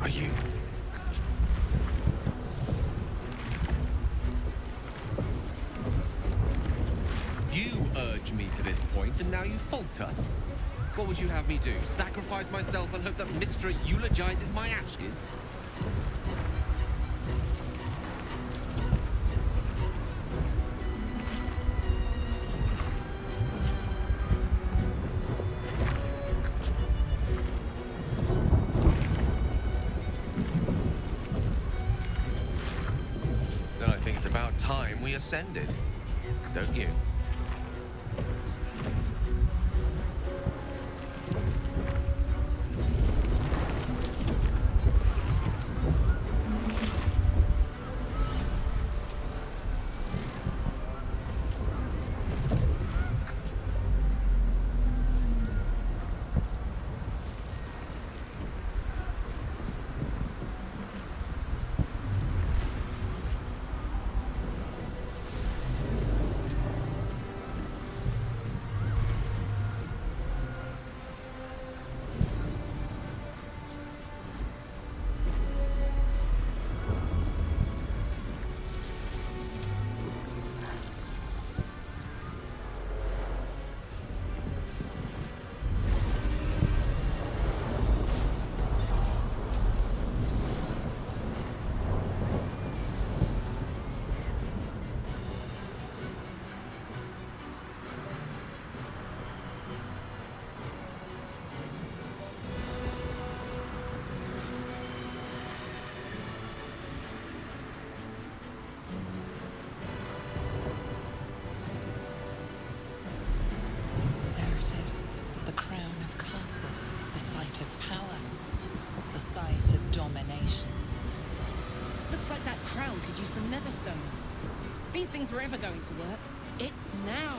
are you? You urged me to this point, and now you falter. What would you have me do? Sacrifice myself and hope that Mystra eulogizes my ashes? Then I think it's about time we ascended, don't you? Looks like that crown could use some nether stones. If these things were ever going to work, it's now.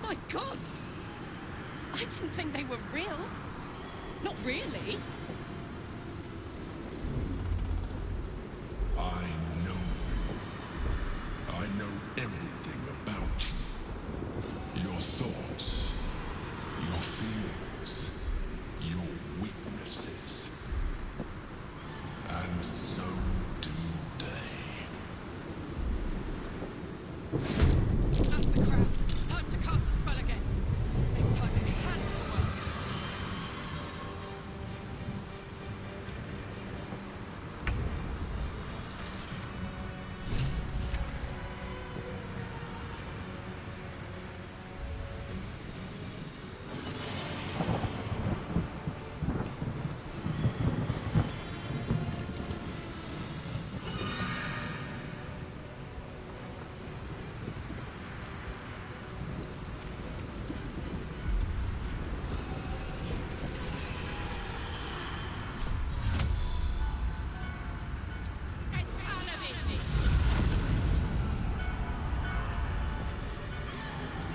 My gods! I didn't think they were real. Not really. I know you. I know everything about you. Your thoughts, your feelings, your weaknesses. And so do they. That's the crown. Time to cast the spell again. This time it has to work.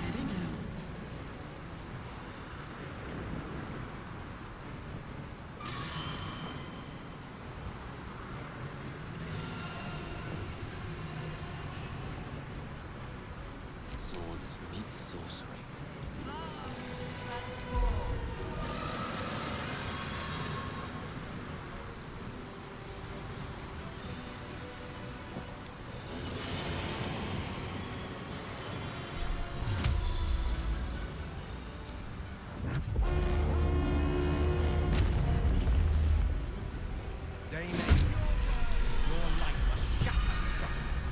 Heading out. Swords meet sorcery. Dame, your light must shatter this darkness.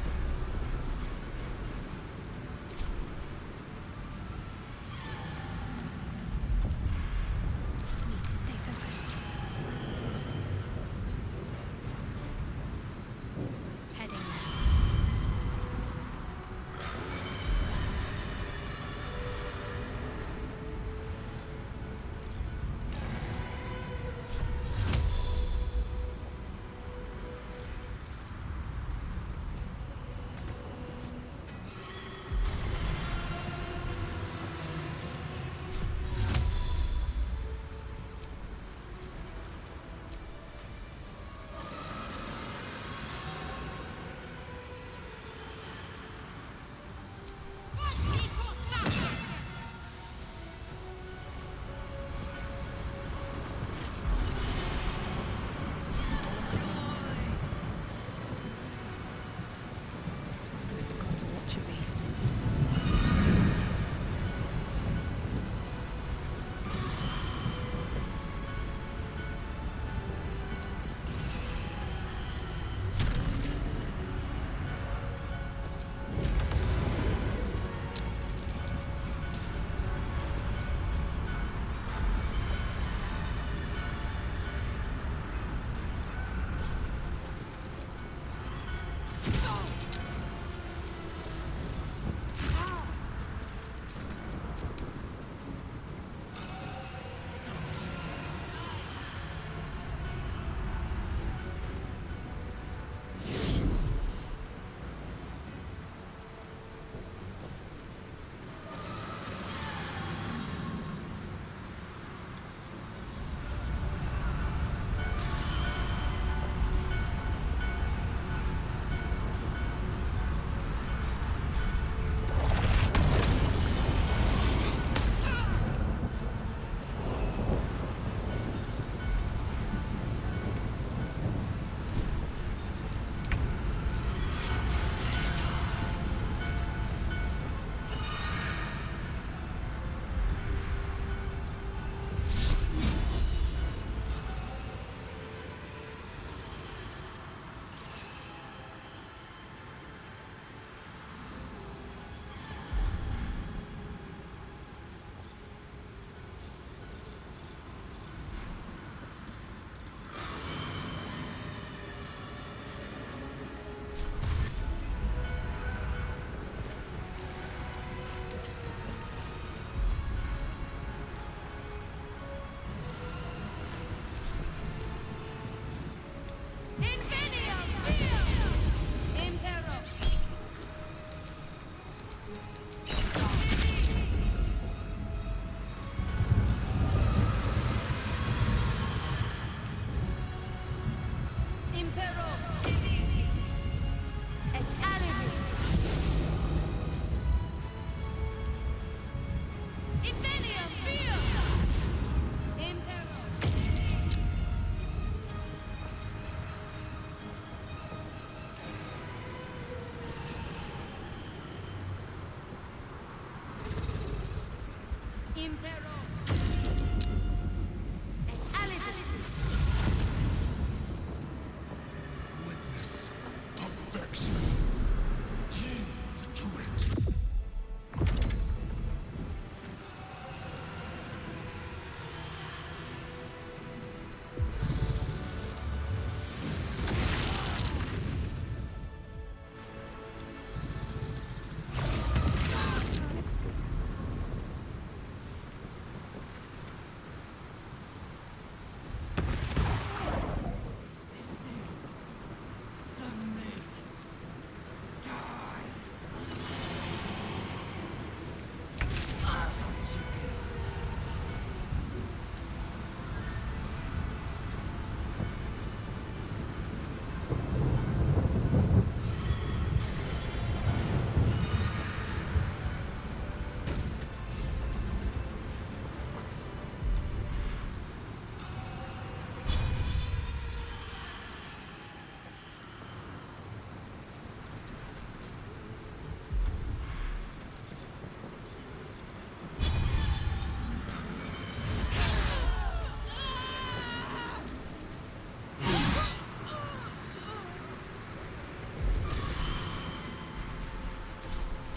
Impero. Witness perfection. Yield to it.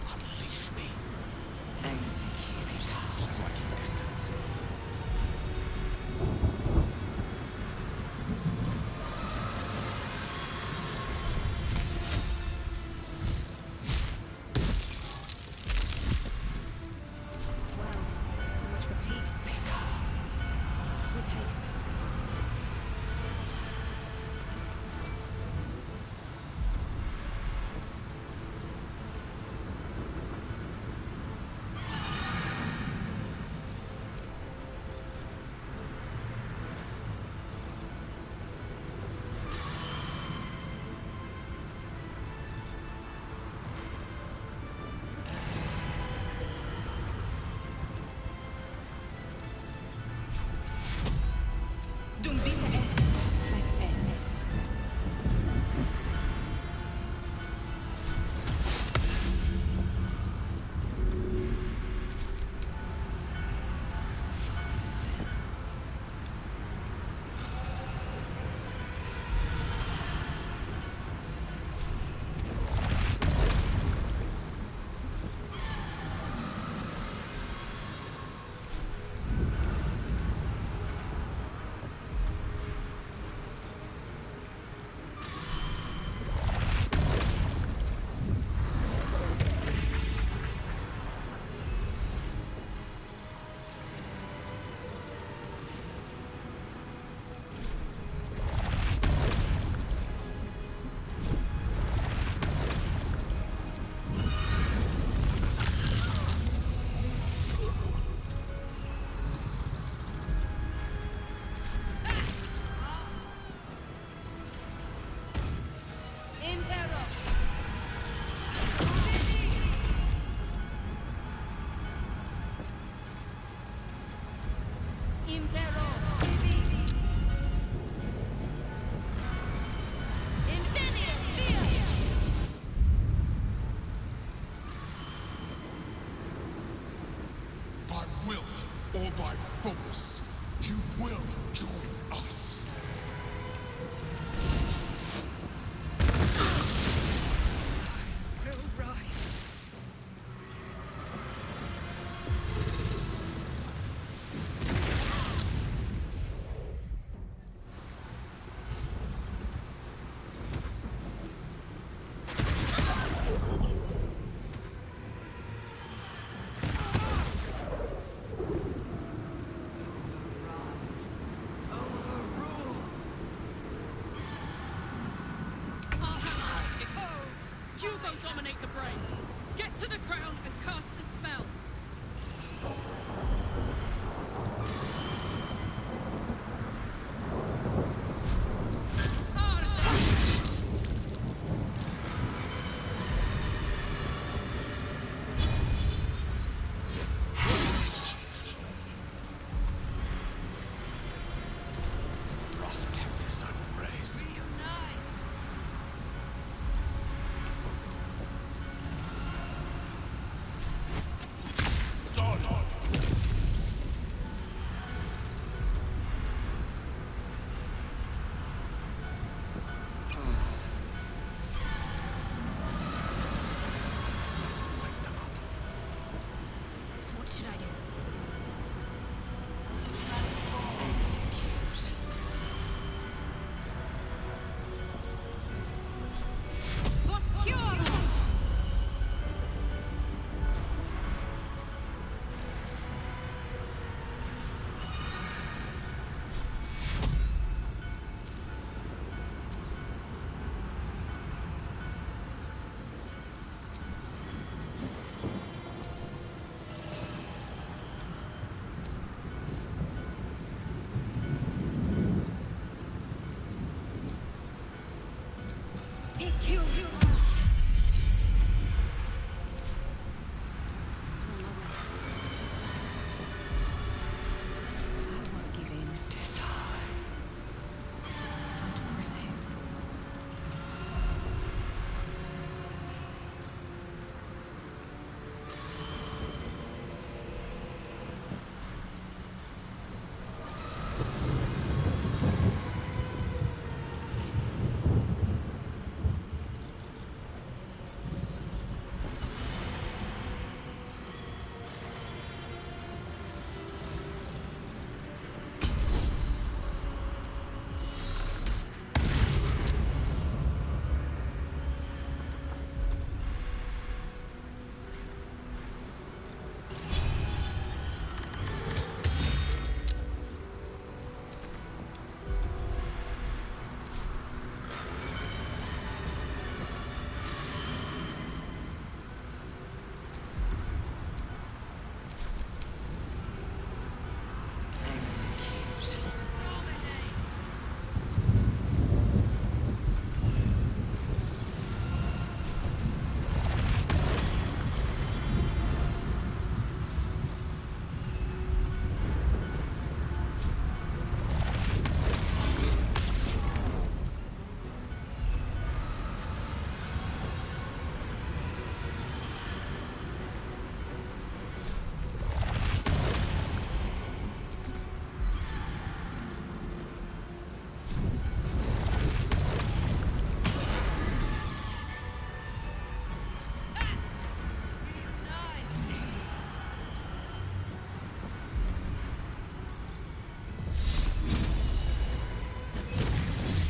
Unleash me. Execute. Striking distance. Well, so much for peace. With haste. Dum vita est, spes est. Impero. Impero. Infinite fear. By will or by force, you will join us. Will rise. You go dominate the brain. Get to the crown and cast the spell. Rough tempest I will raise. Reunite. Done. won't give in. Time to press ahead.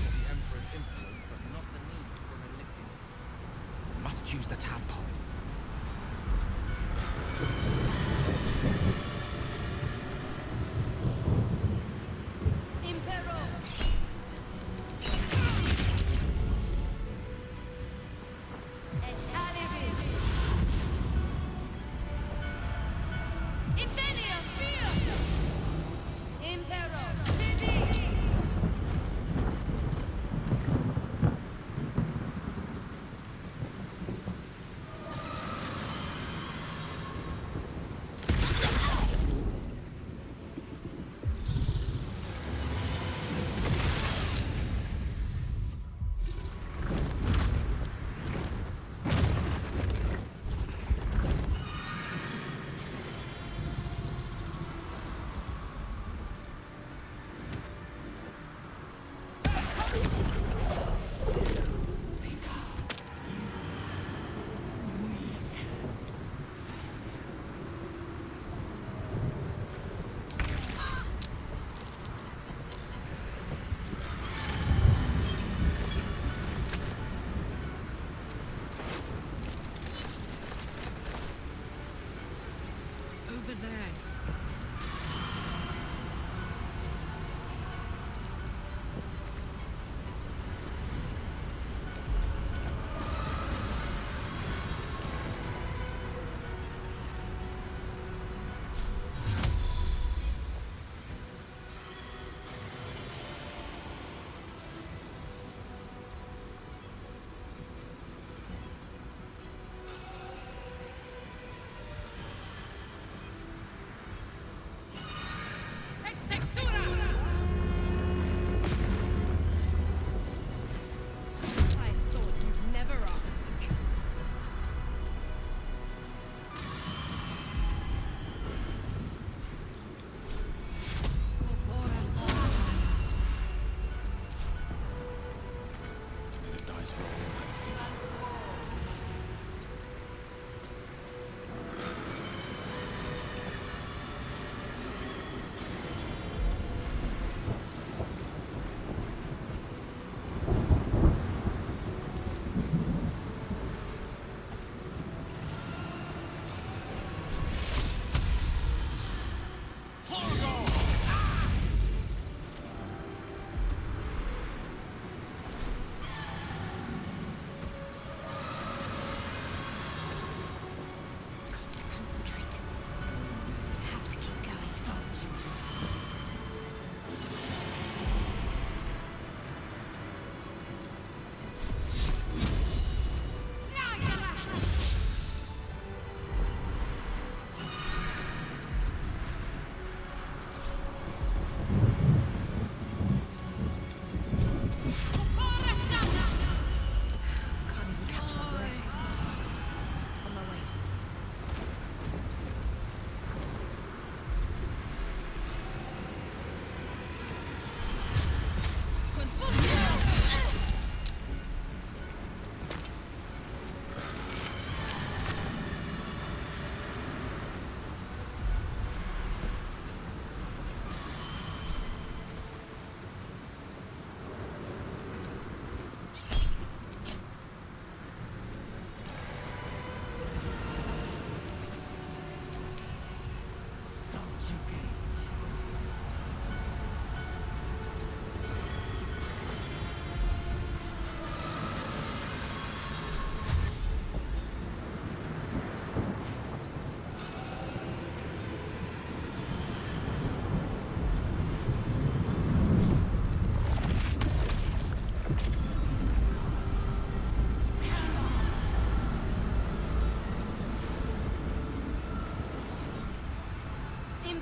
The Emperor's influence, but not the need for a lithium. Must use the tadpole. Impero! Excalibur! Infinio! Impero! Vivi!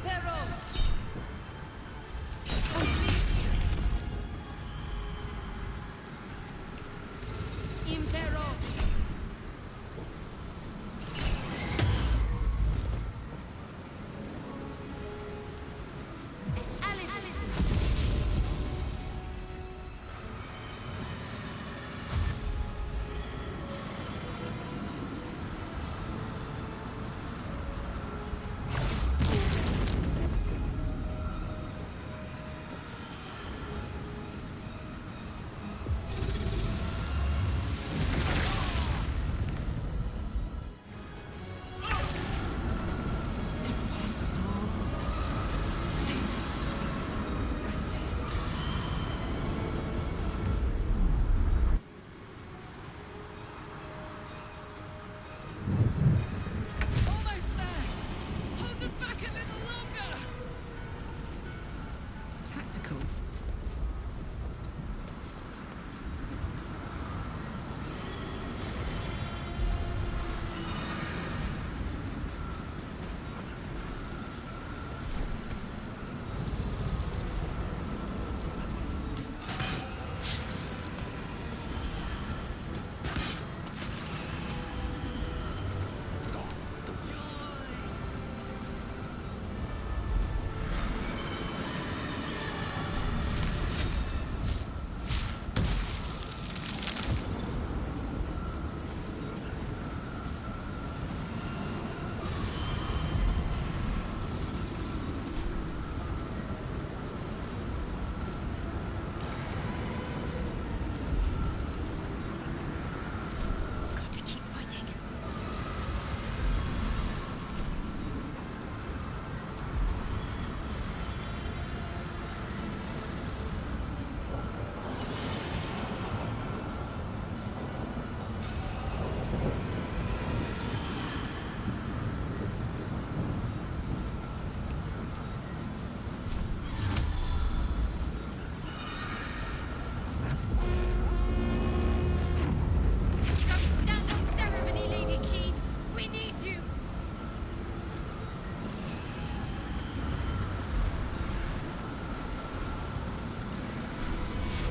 Impero! Impero! Almost there! Hold it back a little longer! Tactical. Got to keep fighting. Don't stand on ceremony, Lady Key. We need you.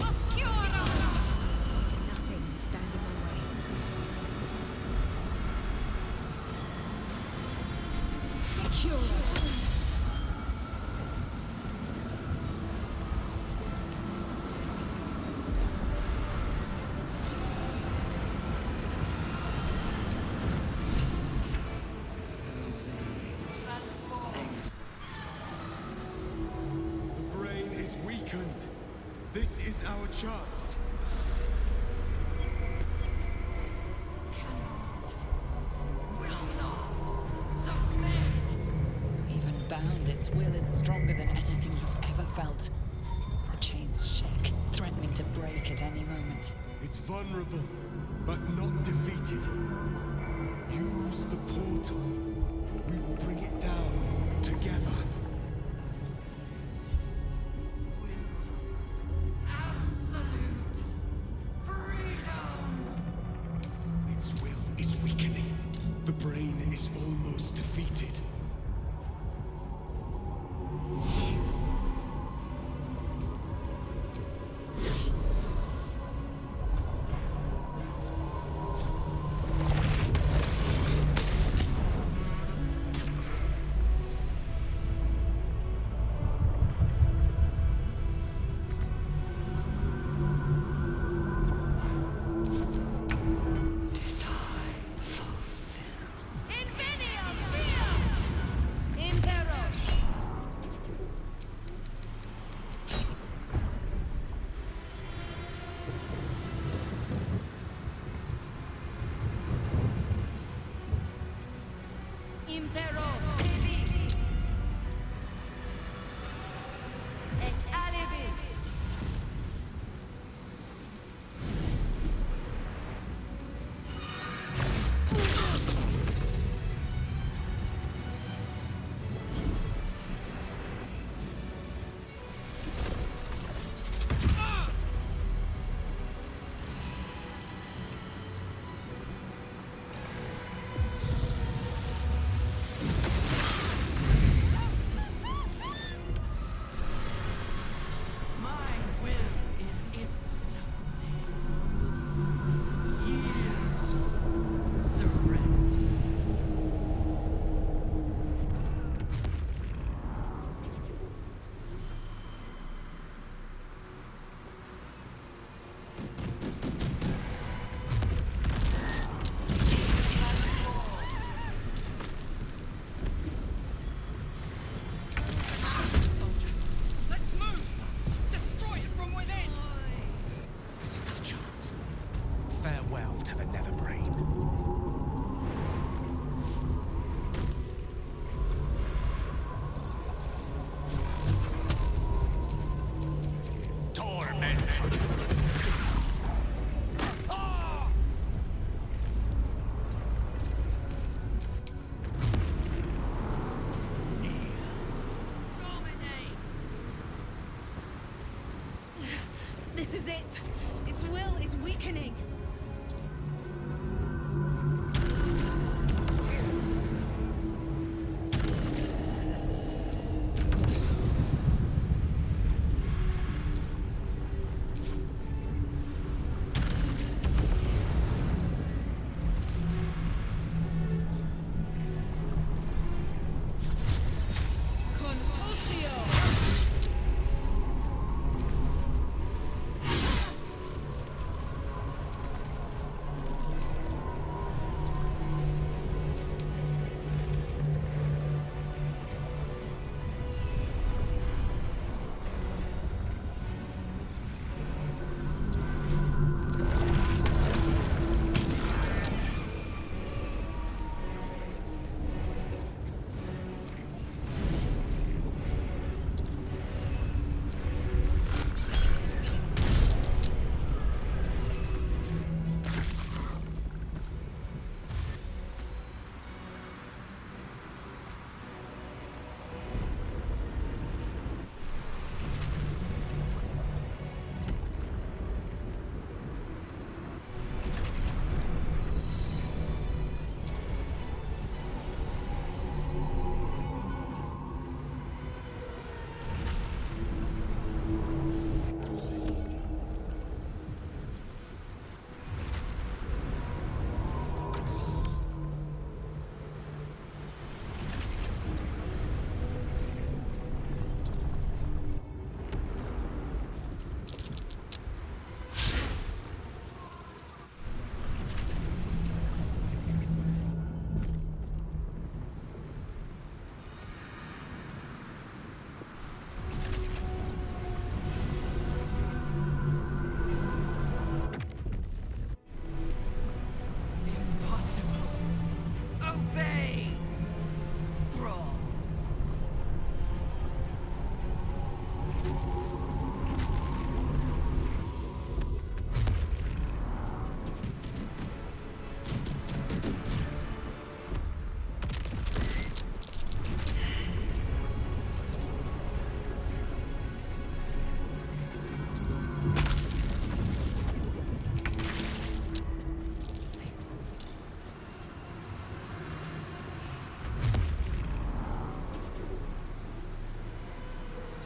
Oscura! Nothing will stand in my way. Secure. The brain is weakened. This is our chance. Even bound, its will is stronger than anything you've ever felt. The chains shake, threatening to break at any moment. It's vulnerable, but not defeated. Use the portal. We will bring it down together. Its will is weakening. The brain is almost defeated. Impero, Sedi. Et alibis. This is it! Its will is weakening!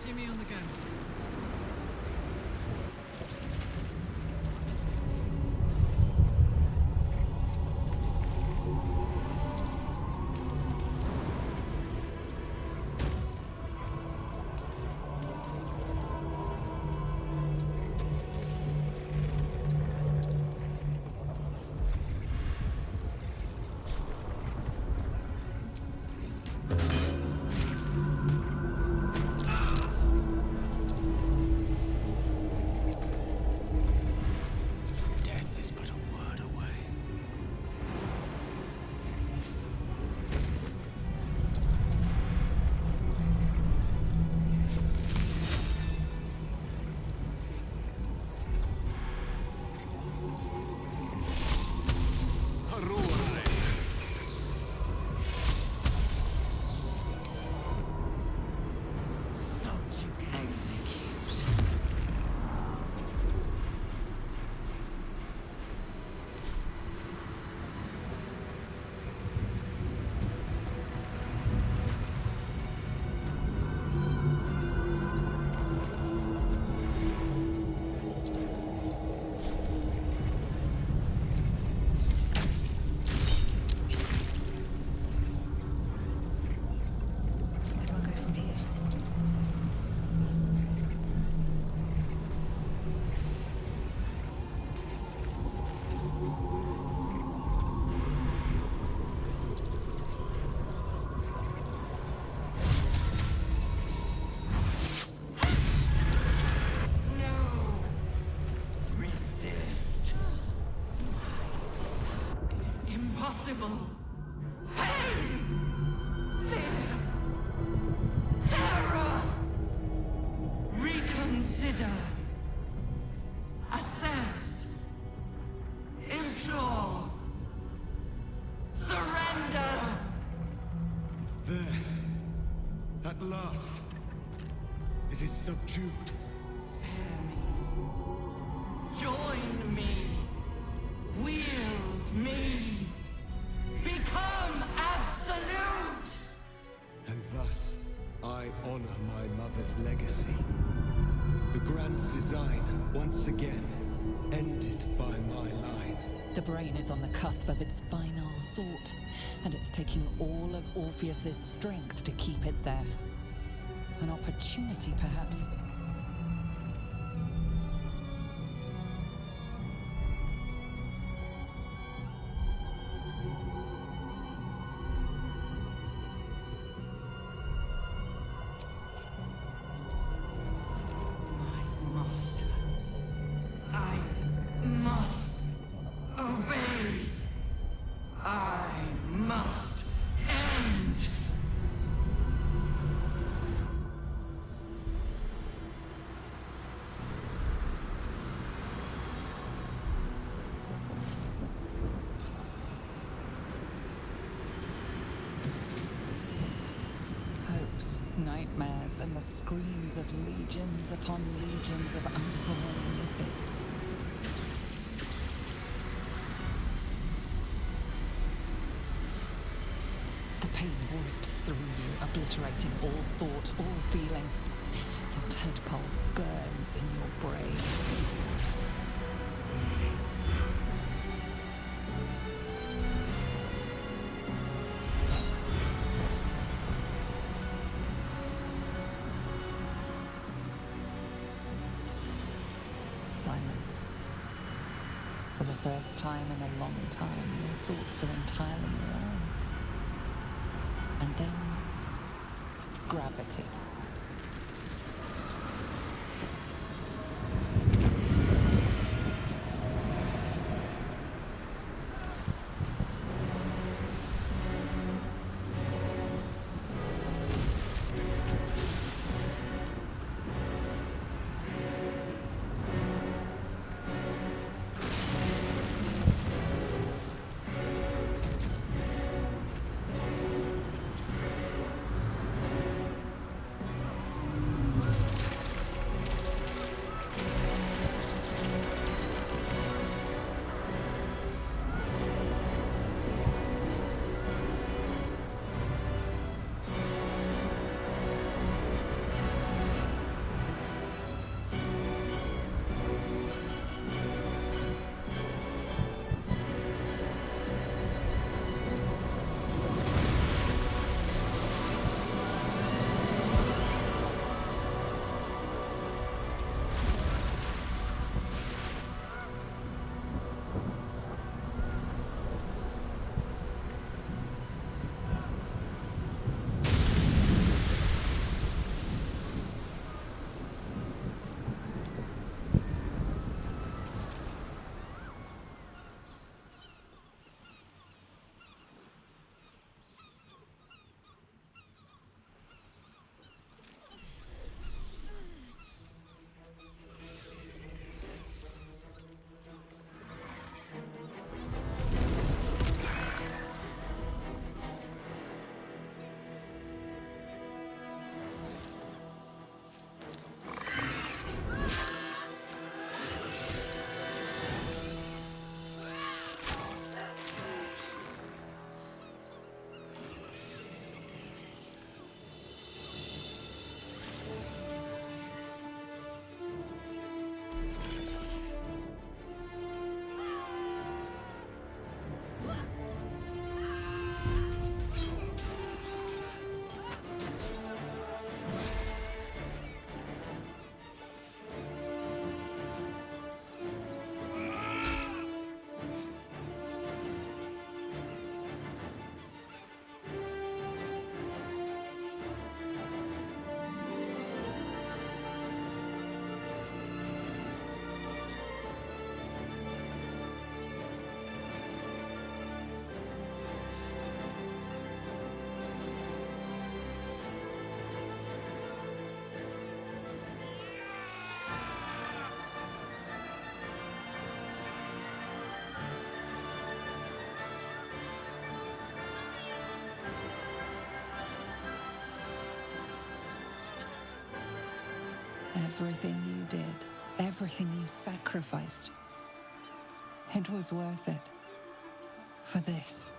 Jimmy on the go. Death is but a word away. Where do I go from here? Resist. Impossible. Pain. Fear. Terror. Reconsider. Assess. Implore. Surrender. There. At last. It is subdued. Spare me. once again, ended by my line. The brain is on the cusp of its final thought, and it's taking all of Orpheus's strength to keep it there. An opportunity, perhaps. My master. I must obey. I must end. Hopes, nightmares, and the screams of legions upon legions of unborn lipids. The pain rips through you, obliterating all thought, all feeling. Your tadpole burns in your brain. Silence. For the first time in a long time, your thoughts are entirely your own. And then, gravity. Everything you did, everything you sacrificed, it was worth it. For this.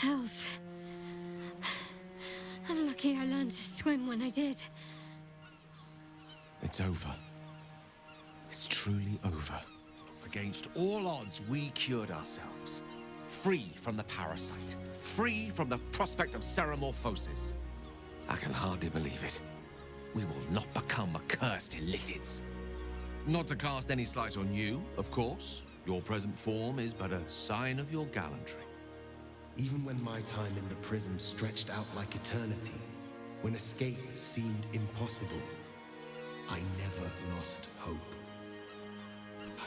Hells. I'm lucky I learned to swim when I did. It's over. It's truly over. Against all odds, we cured ourselves. Free from the parasite. Free from the prospect of ceramorphosis. I can hardly believe it. We will not become accursed illithids. Not to cast any slight on you, of course. Your present form is but a sign of your gallantry. Even when my time in the prism stretched out like eternity, when escape seemed impossible, I never lost hope.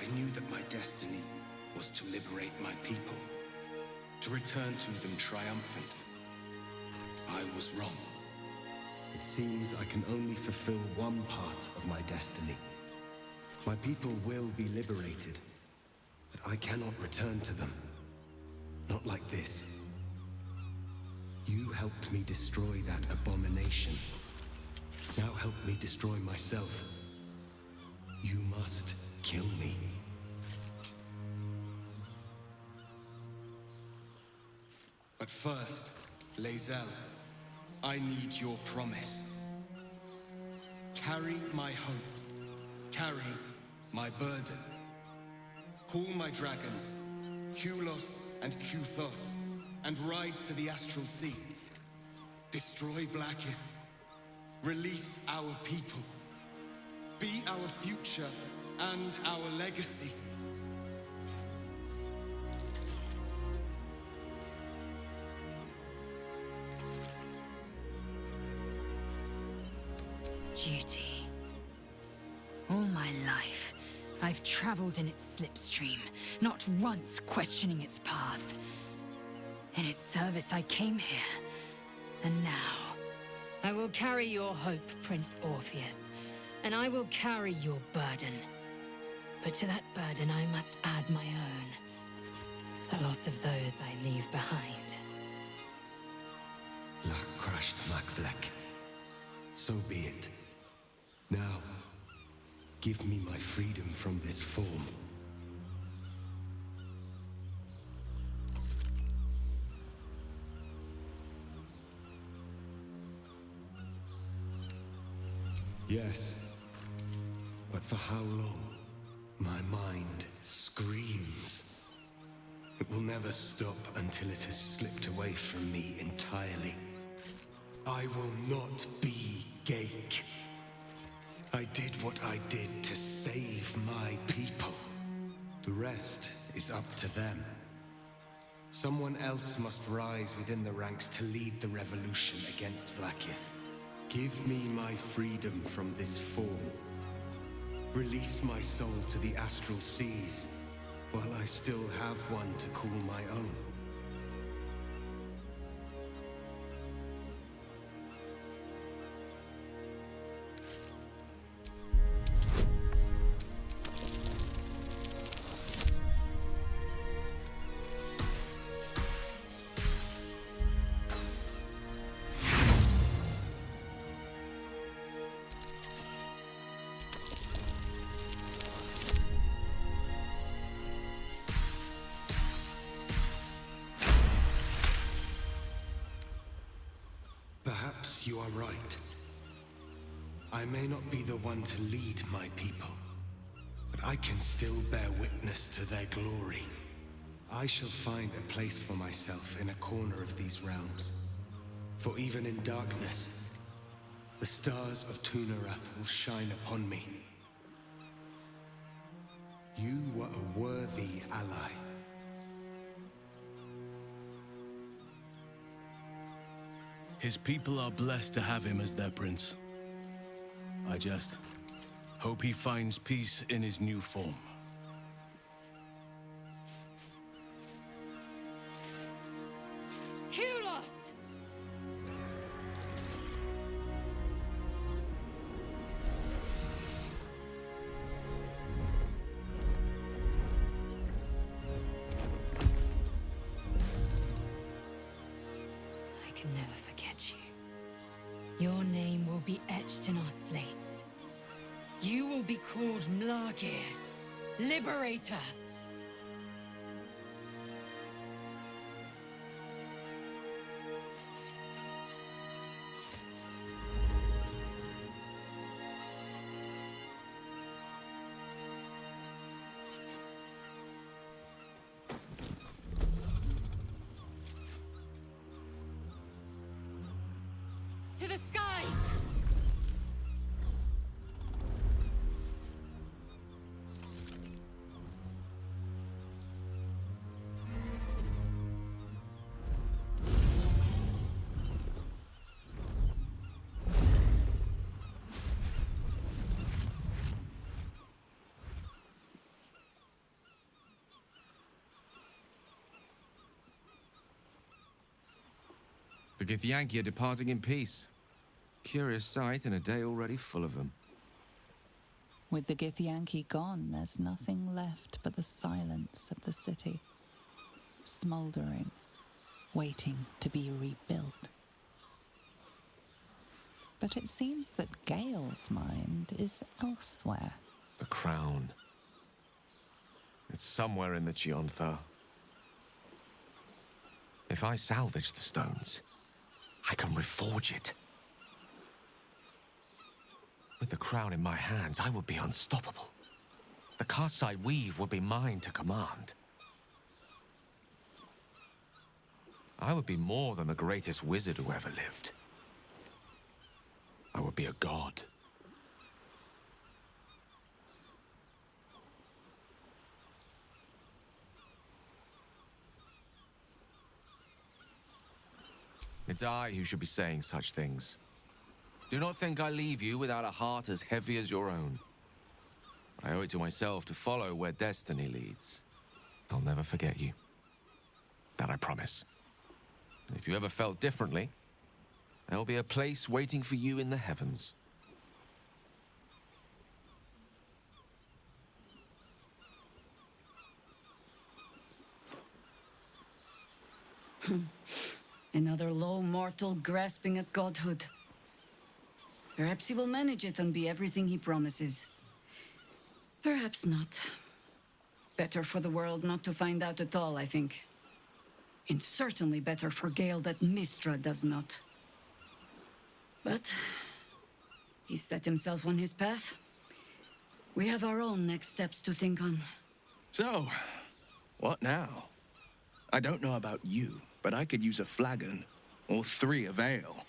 I knew that my destiny was to liberate my people, to return to them triumphant. I was wrong. It seems I can only fulfill one part of my destiny. My people will be liberated, but I cannot return to them. Not like this. You helped me destroy that abomination. Now help me destroy myself. You must kill me. But first, Lae'zel, I need your promise. Carry my hope. Carry my burden. Call my dragons, Kulos and Kuthos, and ride to the Astral Sea. Destroy Vlaakith. Release our people. Be our future and our legacy. Duty. All my life, I've traveled in its slipstream, not once questioning its path. In its service I came here, and now I will carry your hope, Prince Orpheus, and I will carry your burden. But to that burden I must add my own, the loss of those I leave behind. Lach crashed Makvlek. So be it. Now, give me my freedom from this form. Yes, but for how long? My mind screams. It will never stop until it has slipped away from me entirely. I will not be Ghaik. I did what I did to save my people. The rest is up to them. Someone else must rise within the ranks to lead the revolution against Vlaakith. Give me my freedom from this form. Release my soul to the astral seas, while I still have one to call my own. Perhaps you are right. I may not be the one to lead my people, but I can still bear witness to their glory. I shall find a place for myself in a corner of these realms. For even in darkness, the stars of Tunarath will shine upon me. You were a worthy ally. His people are blessed to have him as their prince. I just hope he finds peace in his new form. Kulos! I can never forget you. Your name will be etched in our slates. You will be called Mlagir, Liberator. To the skies! The Githyanki are departing in peace. Curious sight in a day already full of them. With the Githyanki gone, there's nothing left but the silence of the city, smouldering, waiting to be rebuilt. But it seems that Gale's mind is elsewhere. The crown. It's somewhere in the Chiontha. If I salvage the stones, I can reforge it. With the crown in my hands, I would be unstoppable. The casts I weave would be mine to command. I would be more than the greatest wizard who ever lived. I would be a god. It's I who should be saying such things. Do not think I leave you without a heart as heavy as your own. But I owe it to myself to follow where destiny leads. I'll never forget you. That I promise. And if you ever felt differently, there'll be a place waiting for you in the heavens. Another low mortal grasping at godhood. Perhaps he will manage it and be everything he promises. Perhaps not. Better for the world not to find out at all, I think. And certainly better for Gale that Mistra does not. But he set himself on his path. We have our own next steps to think on. So, what now? I don't know about you, but I could use a flagon, or 3 of ale.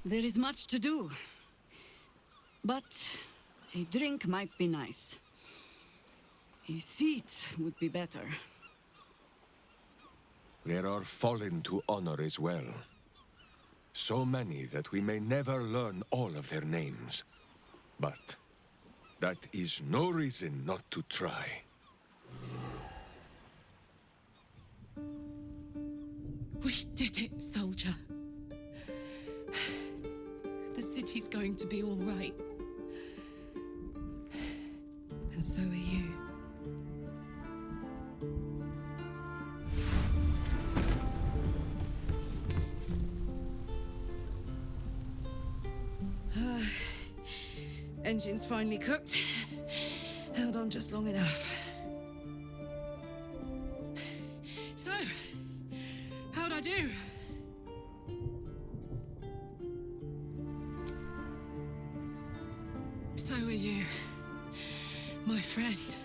There is much to do. But a drink might be nice. A seat would be better. There are fallen to honor as well. So many that we may never learn all of their names. But that is no reason not to try. We did it, soldier. The city's going to be all right. And so are you. Engine's finally cooked. Held on just long enough. So, how'd I do? So are you. My friend.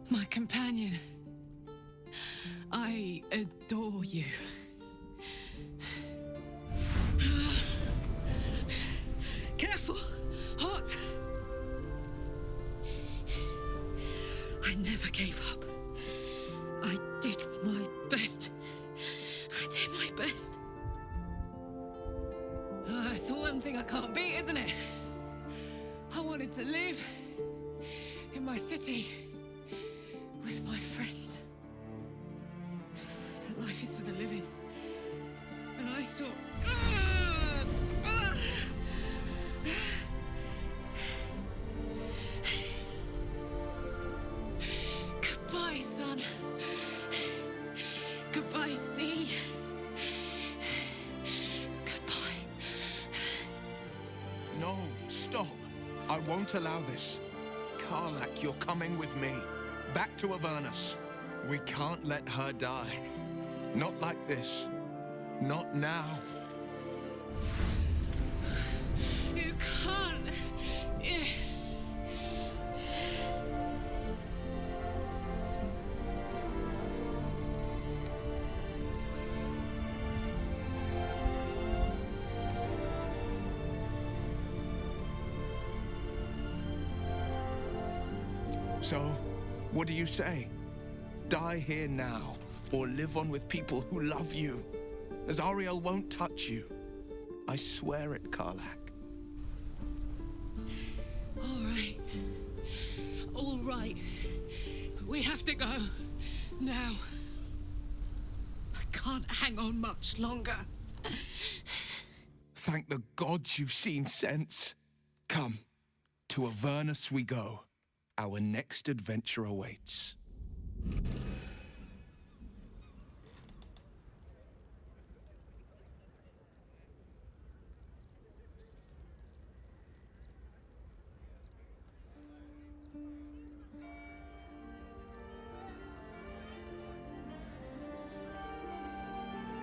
My companion. I adore you. Careful! Hot! I never gave up. I did my best. I did my best. It's the one thing I can't beat, isn't it? I wanted to live in my city with my friends. But life is for the living. And I saw... Goodbye, son. Goodbye, sea. Goodbye. No, stop. I won't allow this. Karlak, you're coming with me. Back to Avernus. We can't let her die. Not like this. Not now. You can't. So, what do you say? Die here now, or live on with people who love you? Azariel won't touch you. I swear it, Karlak. All right. All right. We have to go. Now. I can't hang on much longer. Thank the gods you've seen sense. Come, to Avernus we go. Our next adventure awaits.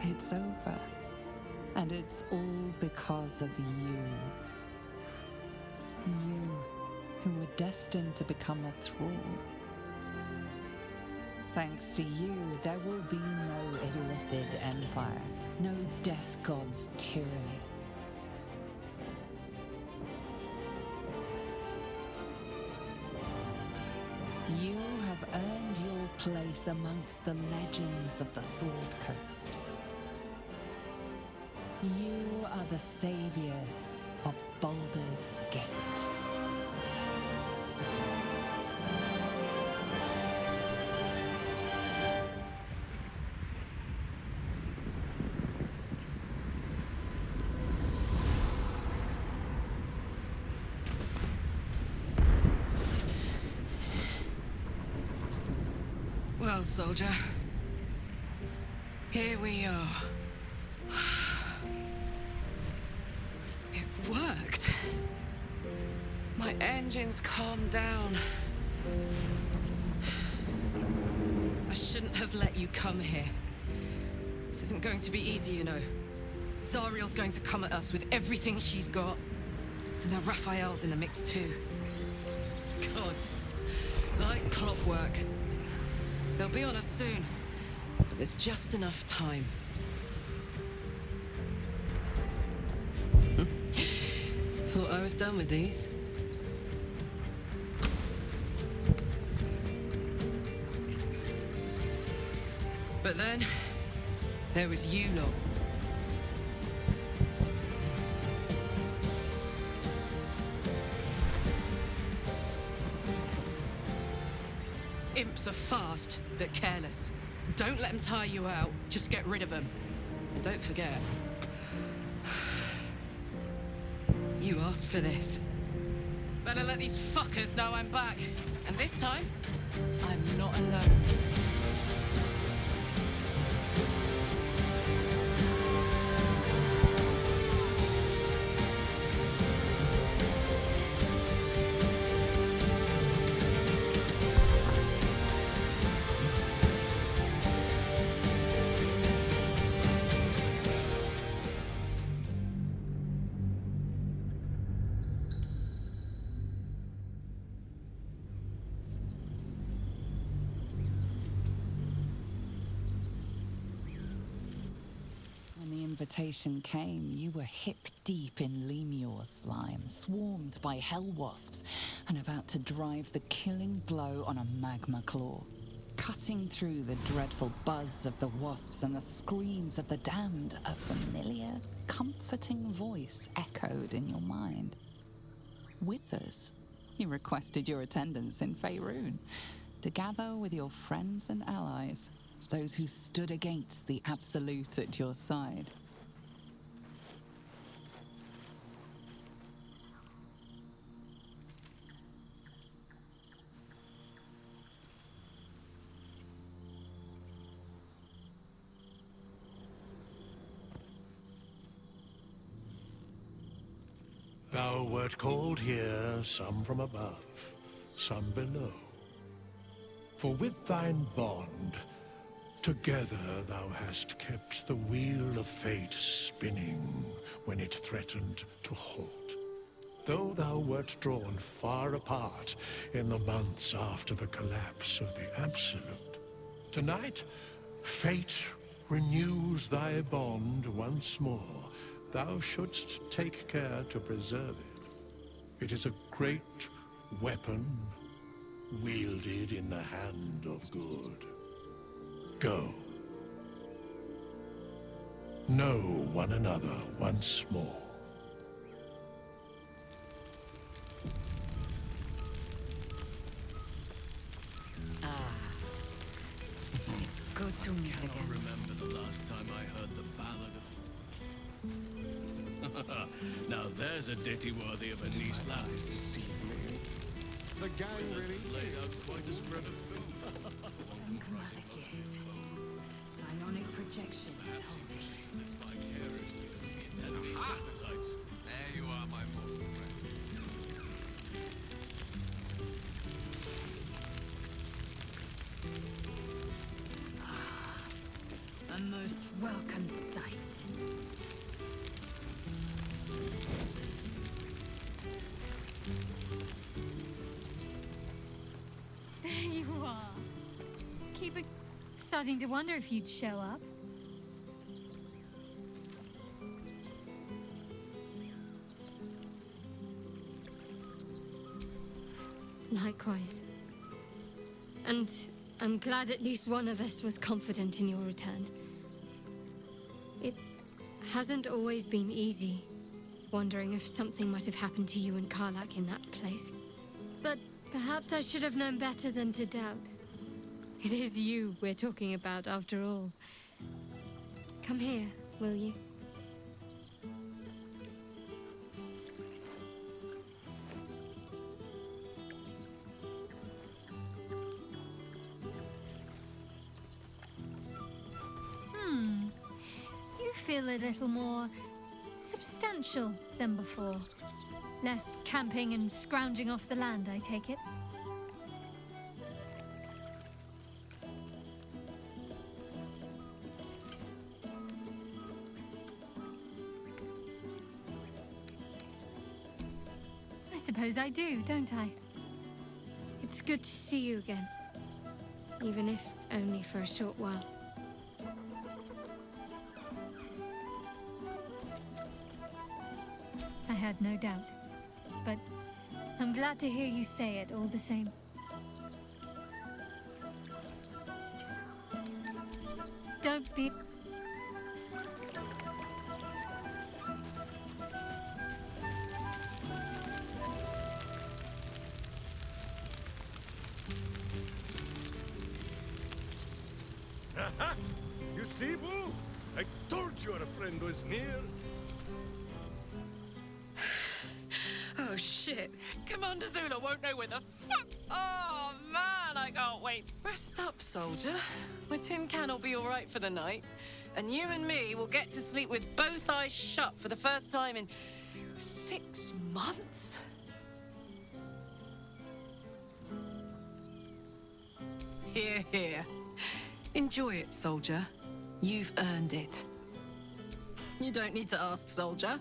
It's over. And it's all because of you. You, who were destined to become a thrall. Thanks to you, there will be no Illithid Empire, no Death God's tyranny. You have earned your place amongst the legends of the Sword Coast. You are the saviors of Baldur's Gate. Well, soldier. Here we are. It worked. My engines calmed down. I shouldn't have let you come here. This isn't going to be easy, you know. Zariel's going to come at us with everything she's got. And now Raphael's in the mix too. Gods. Like clockwork. They'll be on us soon. But there's just enough time. Thought I was done with these. But then, there was you lot. Imps are fast, but careless. Don't let them tire you out, just get rid of them. And don't forget, you asked for this. Better let these fuckers know I'm back. And this time, I'm not alone. Invitation came, you were hip-deep in Lemure slime, swarmed by hell wasps, and about to drive the killing blow on a magma claw. Cutting through the dreadful buzz of the wasps and the screams of the damned, a familiar, comforting voice echoed in your mind. Withers, he requested your attendance in Faerun, to gather with your friends and allies, those who stood against the Absolute at your side. Thou wert called here, some from above, some below. For with thine bond, together thou hast kept the wheel of fate spinning when it threatened to halt. Though thou wert drawn far apart in the months after the collapse of the Absolute, tonight fate renews thy bond once more. Thou shouldst take care to preserve it. It is a great weapon, wielded in the hand of good. Go. Know one another once more. It's good to meet I again. remember the last time I heard the ballad of... Now there's a ditty worthy of a niece lad. The gang really Laid out quite a spread of food. Psionic projection. Vicariously of the attendant's appetites. There you are, my mortal friend. A most welcome sight. There you are. Starting to wonder if you'd show up. Likewise. And I'm glad at least one of us was confident in your return. It hasn't always been easy, wondering if something might have happened to you and Karlak in that place. But perhaps I should have known better than to doubt. It is you we're talking about, after all. Come here, will you? You feel a little more substantial than before. Less camping and scrounging off the land, I take it. I suppose I do, don't I? It's good to see you again. Even if only for a short while. I had no doubt. But I'm glad to hear you say it all the same. Don't be... You see, Boo? I told you our friend was near. Oh shit! Commander Zula won't know where the fuck. Oh man, I can't wait. Rest up, soldier. My tin can will be all right for the night, and you and me will get to sleep with both eyes shut for the first time in 6 months. Here, here. Enjoy it, soldier. You've earned it. You don't need to ask, soldier.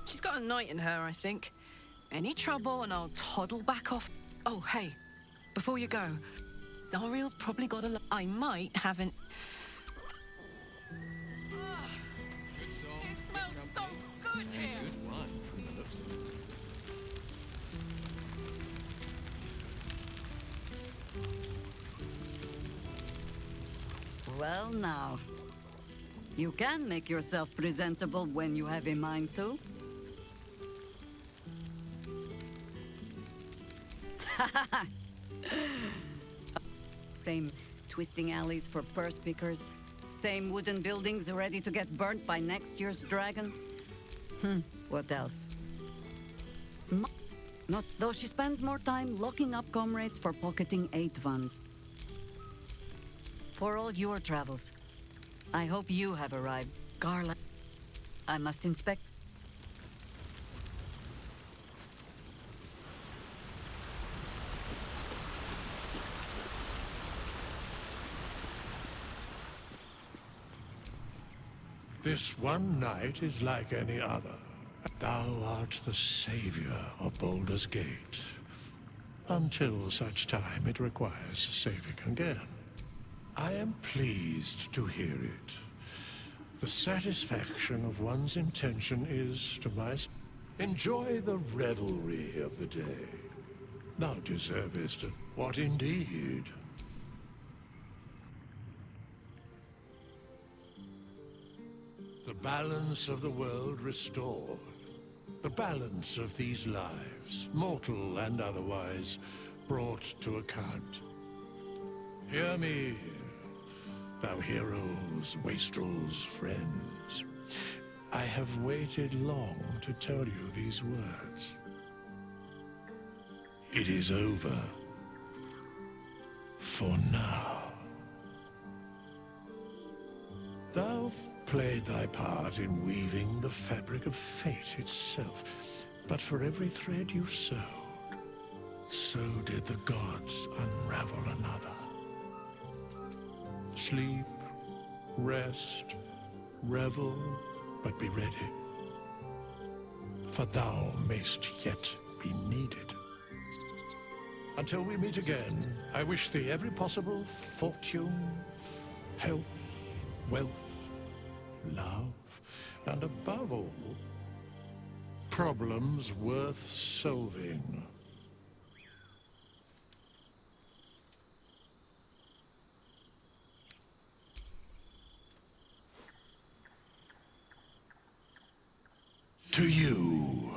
She's got a knight in her, I think. Any trouble and I'll toddle back off. Oh, hey, before you go, Zariel's probably got a... I might have an... It smells so good here! Good one, from the looks of it. Well, now. You can make yourself presentable when you have a mind to. Same twisting alleys for purse pickers. Same wooden buildings ready to get burnt by next year's dragon. What else? Not though she spends more time locking up comrades for pocketing 8 funds. For all your travels, I hope you have arrived. Garland, I must inspect. This one night is like any other. Thou art the savior of Baldur's Gate. Until such time it requires saving again. I am pleased to hear it. The satisfaction of one's intention is, to my... Enjoy the revelry of the day. Thou deservest it. What indeed? The balance of the world restored. The balance of these lives, mortal and otherwise, brought to account. Hear me, thou heroes, wastrels, friends. I have waited long to tell you these words. It is over. For now. Thou played thy part in weaving the fabric of fate itself, but for every thread you sewed, so did the gods unravel another. Sleep, rest, revel, but be ready, for thou mayst yet be needed. Until we meet again, I wish thee every possible fortune, health, wealth, love, and above all, problems worth solving. To you.